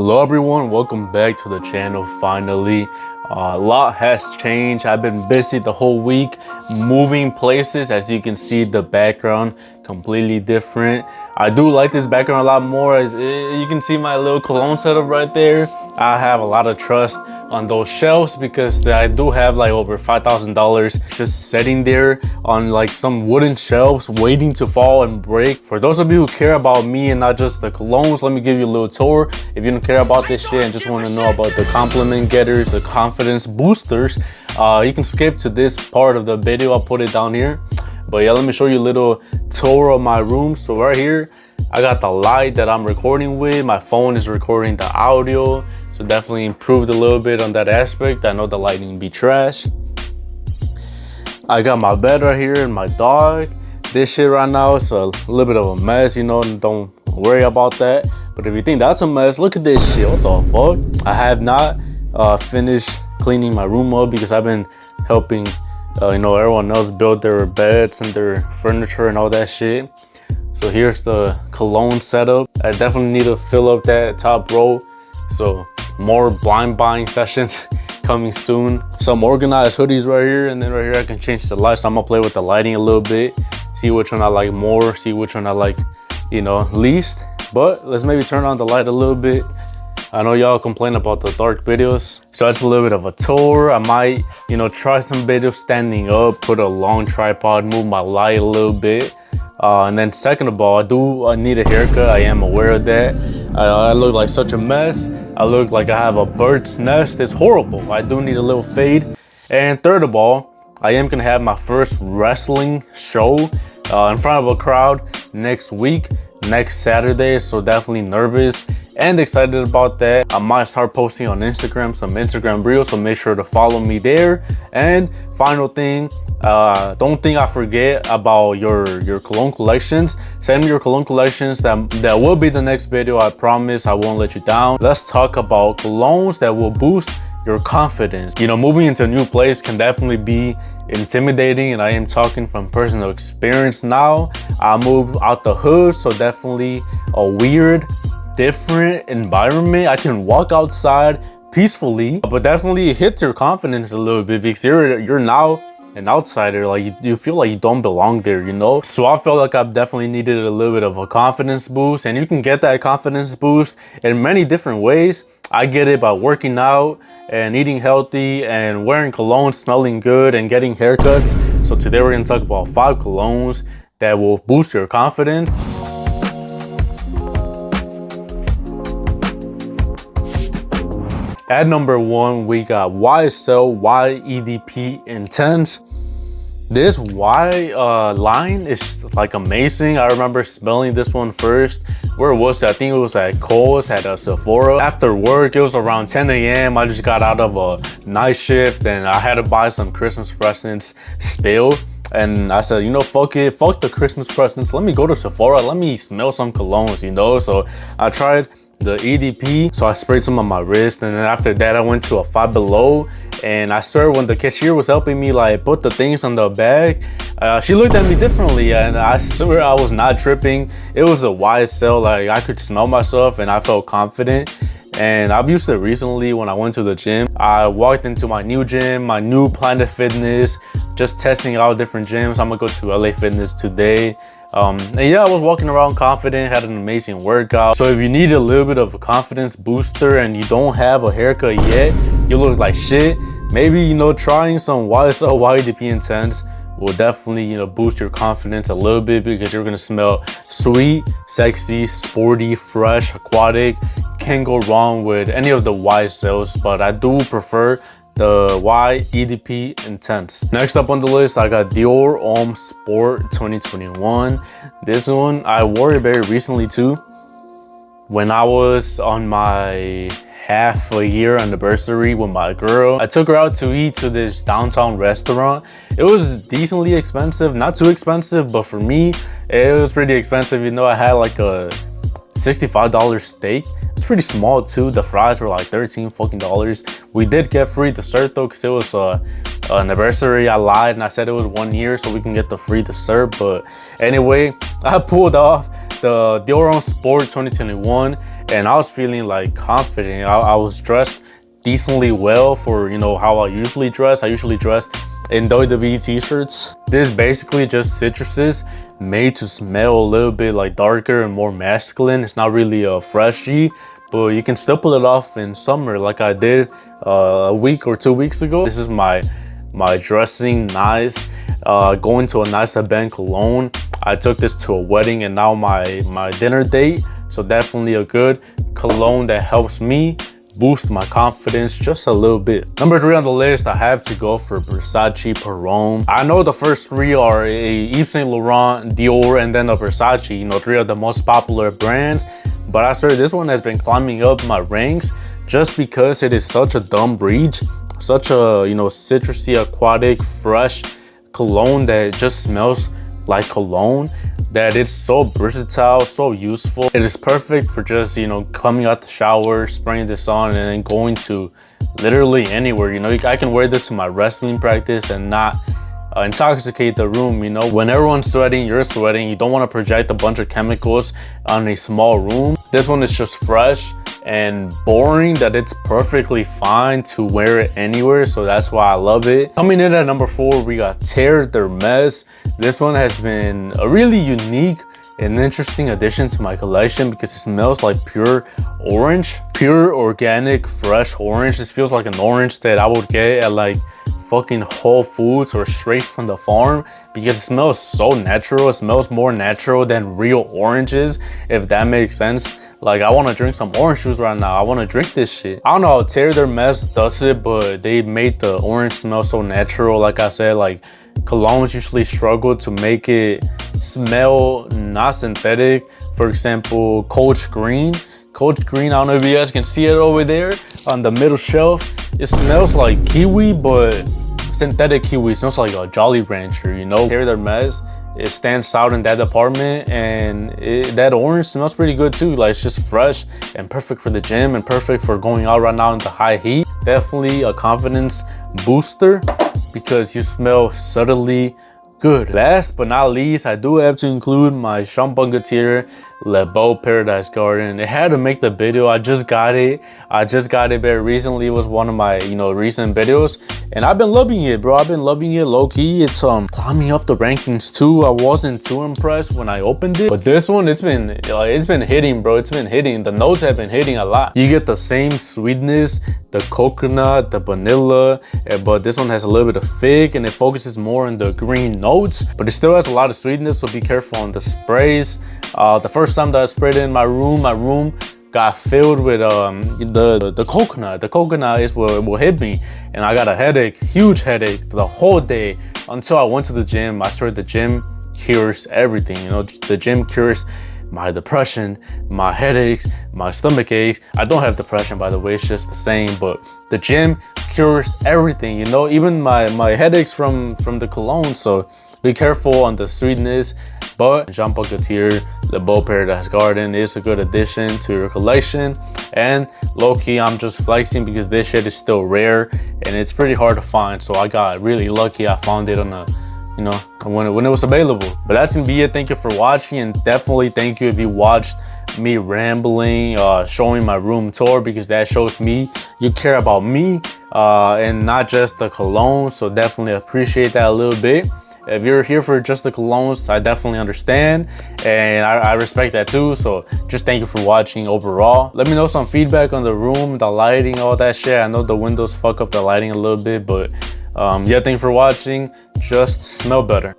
Hello everyone, welcome back to the channel finally. A lot has changed. I've been busy the whole week moving places. As you can see, the background completely different. I do like this background a lot more. As you can see my little cologne setup right there. I have a lot of trust on those shelves because I do have like over $5,000 just sitting there on like some wooden shelves waiting to fall and break. For those of you who care about me and not just the colognes, let me give you a little tour. If you don't care about this shit and just want to know about the compliment getters, the confidence boosters, you can skip to this part of the video. I'll put it down here. But yeah, let me show you a little tour of my room. So right here, I got the light that I'm recording with. My phone is recording the audio. So definitely improved a little bit on that aspect. I know the lighting be trash. I got my bed right here and my dog. This shit right now is a little bit of a mess, you know, don't worry about that. But if you think that's a mess, look at this shit, what the fuck? I have not finished cleaning my room up because I've been helping, you know, everyone else build their beds and their furniture and all that shit. So here's the cologne setup. I definitely need to fill up that top row. So more blind buying sessions coming soon. Some organized hoodies right here, and then right here I can change the lights. I'm gonna play with the lighting a little bit, see which one I like more, see which one I like, you know, least. But let's maybe turn on the light a little bit. I know y'all complain about the dark videos, so that's a little bit of a tour. I might, you know, try some videos standing up, put a long tripod, move my light a little bit. And then second of all, I need a haircut. I am aware of that. I look like such a mess. I look like I have a bird's nest. It's horrible. I do need a little fade. And third of all, I am gonna have my first wrestling show in front of a crowd next week, next Saturday. So definitely nervous and excited about that. I might start posting on Instagram, some Instagram reels, so make sure to follow me there. And final thing, don't think I forget about your cologne collections. Send me your cologne collections. That will be the next video. I promise I won't let you down. Let's talk about colognes that will boost your confidence. You know, moving into a new place can definitely be intimidating, and I am talking from personal experience now. I moved out the hood, so definitely a weird, different environment. I can walk outside peacefully, but definitely it hits your confidence a little bit because you're now an outsider. Like you feel like you don't belong there, you know? So I felt like I definitely needed a little bit of a confidence boost, and you can get that confidence boost in many different ways. I get it by working out and eating healthy and wearing cologne, smelling good, and getting haircuts. So today we're gonna talk about 5 colognes that will boost your confidence. At number 1, we got YSL Y EDP Intense. This Y line is like amazing. I remember smelling this one first. Where was it? I think it was at Kohl's, at a Sephora. After work, it was around 10 a.m. I just got out of a night shift and I had to buy some Christmas presents still. And I said, you know, fuck it, fuck the Christmas presents. Let me go to Sephora, let me smell some colognes, you know? So I tried the EDP, so I sprayed some on my wrist, and then after that I went to a Five Below, and I swear when the cashier was helping me like put the things on the bag, she looked at me differently, and I swear I was not tripping. It was the YSL. Like I could smell myself and I felt confident. And I've used it recently when I went to the gym. I walked into my new gym, my new Planet Fitness, just testing out different gyms. I'm gonna go to LA Fitness today. And yeah, I was walking around confident, had an amazing workout. So if you need a little bit of a confidence booster and you don't have a haircut yet, you look like shit, maybe, you know, trying some YSL Y EDP Intense will definitely, you know, boost your confidence a little bit because you're gonna smell sweet, sexy, sporty, fresh, aquatic. Can't go wrong with any of the YSLs, but I do prefer the Y EDP Intense. Next up on the list, I got Dior Homme Sport 2021. This one, I wore it very recently too. When I was on my half a year anniversary with my girl, I took her out to eat to this downtown restaurant. It was decently expensive, not too expensive, but for me, it was pretty expensive. You know, I had like a $65 steak. It's pretty small too. The fries were like $13 fucking dollars. We did get free dessert though, because it was an anniversary. I lied and I said it was 1 year so we can get the free dessert. But anyway, I pulled off the Dior Homme Sport 2021, and I was feeling like confident. I was dressed decently well for, you know, how I usually dress. I usually dress in WWE t-shirts. This is basically just citruses made to smell a little bit like darker and more masculine. It's not really a freshy, but you can still pull it off in summer like I did a week or 2 weeks ago. This is my dressing nice, going to a nice event cologne. I took this to a wedding and now my dinner date. So definitely a good cologne that helps me boost my confidence just a little bit. Number 3 on the list, I have to go for Versace Pour Homme. I know the first 3 are a Yves Saint Laurent, Dior, and then a Versace, you know, 3 of the most popular brands. But I swear this one has been climbing up my ranks just because it is such a dumb breed, such a, you know, citrusy, aquatic, fresh cologne that just smells like cologne, that it's so versatile, so useful. It is perfect for just, you know, coming out the shower, spraying this on, and then going to literally anywhere. You know, I can wear this to my wrestling practice and not intoxicate the room. You know, when everyone's sweating, you're sweating. You don't want to project a bunch of chemicals on a small room. This one is just fresh and boring, that it's perfectly fine to wear it anywhere, so that's why I love it. Coming in at number 4, we got Terre. This one has been a really unique and interesting addition to my collection because it smells like pure orange, pure organic fresh orange. This feels like an orange that I would get at like fucking Whole Foods or straight from the farm, because it smells so natural. It smells more natural than real oranges, if that makes sense. Like, I want to drink some orange juice right now. I want to drink this shit. I don't know how Terre does it, but they made the orange smell so natural. Like I said, like colognes usually struggle to make it smell not synthetic. For example, Coach Green. Coach Green, I don't know if you guys can see it over there on the middle shelf. It smells like kiwi, but synthetic kiwi. It smells like a Jolly Rancher, you know? Terre, it stands out in that department, and that orange smells pretty good too. Like, it's just fresh and perfect for the gym and perfect for going out right now in the high heat. Definitely a confidence booster because you smell subtly good. Last but not least, I do have to include my Champonkatier Beau Paradise Garden. It had to make the video. I just got it very recently. It was one of my, you know, recent videos, and I've been loving it, bro. I've been loving it low-key. It's climbing up the rankings too. I wasn't too impressed when I opened it, but this one, it's been hitting, bro. It's been hitting. The notes have been hitting a lot. You get the same sweetness, the coconut, the vanilla, but this one has a little bit of fig, and it focuses more on the green notes, but it still has a lot of sweetness, so be careful on the sprays. The first time that I sprayed it in my room got filled with the coconut. The coconut is what hit me, and I got a headache, huge headache, the whole day until I went to the gym. I swear the gym cures everything. You know, the gym cures my depression, my headaches, my stomach aches. I don't have depression, by the way, it's just the same, but the gym cures everything, you know, even my headaches from the cologne. So be careful on the sweetness, but Champonkatier Beau Paradise Garden is a good addition to your collection. And low-key, I'm just flexing because this shit is still rare and it's pretty hard to find, so I got really lucky. I found it on a, you know, when it was available. But that's gonna be it. Thank you for watching, and definitely thank you if you watched me rambling, showing my room tour, because that shows me you care about me and not just the cologne. So definitely appreciate that a little bit. If you're here for just the colognes, I definitely understand, and I respect that too. So just thank you for watching overall. Let me know some feedback on the room, the lighting, all that shit. I know the windows fuck up the lighting a little bit, but yeah, thanks for watching. Just smell better.